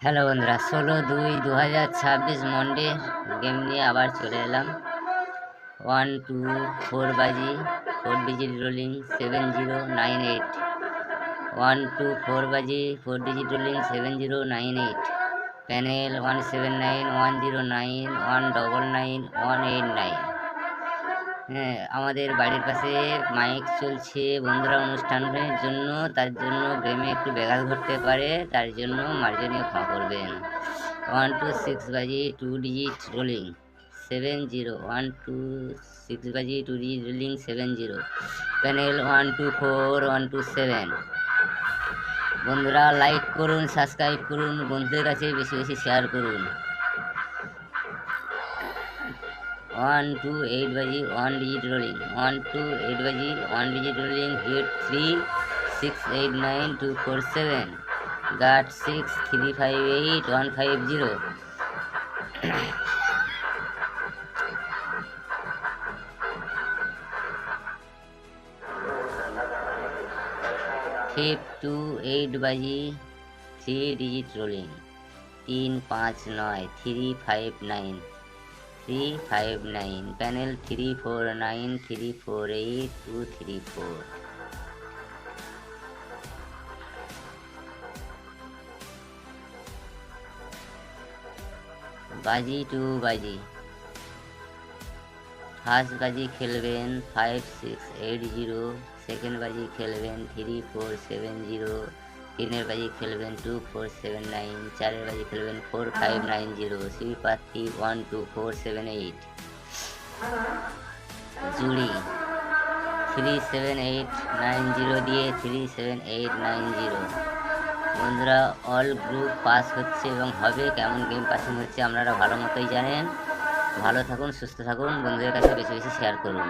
Hello বন্ধুরা, 16/2/2026 Monday game নিয়ে আবার চলে এলাম। 1 2 4 বাজি, 4 ডিজিট রোলিং 7098। 1 2 4 বাজি, 4 ডিজিট রোলিং 7098। প্যানেল 179109199 হ্যাঁ, আমাদের বাড়ির পাশে মাইক চলছে বন্ধুরা অনুষ্ঠানের জন্য, তার জন্য গেমে একটু ব্যাঘাত ঘটতে পারে, তার জন্য মার্জনীয় ক্ষমা করবেন। 1 2 6 বাজি, 2 ডিজিট রোলিং 70। 1 2 6 বাজি, 2 ডিজিট রোলিং 70। প্যানেল 1 2 4 1 2 7। বন্ধুরা লাইক করুন, সাবস্ক্রাইব করুন, বন্ধুদের কাছে বেশি বেশি শেয়ার করুন। 1 2 8 বাজি, 1 ডিজিট রোলিং 1 2 8 বাজি, 1 ডিজিট রোলিং হিট 3 6 8 9 2 4 7। গাট 6 3 5 8 1 5 0। फिप 2 8 बाजी, 3 डिजिट रोलिंग 3 5 9 3 5 9 3 5 9। पैनल 3 4 9 3 4 8 2 3 4। बाजी 2 बाजी, ফার্স্ট বাজি খেলবেন 5680, সেকেন্ড বাজি খেলবেন 3470, তিনের বাজি খেলবেন 2479, চারের বাজি খেলবেন 4590। সিবি প্রার্থী 12478। জুড়ি 37890 দিয়ে 37890। বন্ধুরা অল গ্রুপ পাস হচ্ছে এবং হবে। কেমন গেম পাসিং হচ্ছে আপনারা ভালো মতোই জানেন। ভালো থাকুন, সুস্থ থাকুন, বন্ধুদের কাছে বেশি বেশি শেয়ার করুন।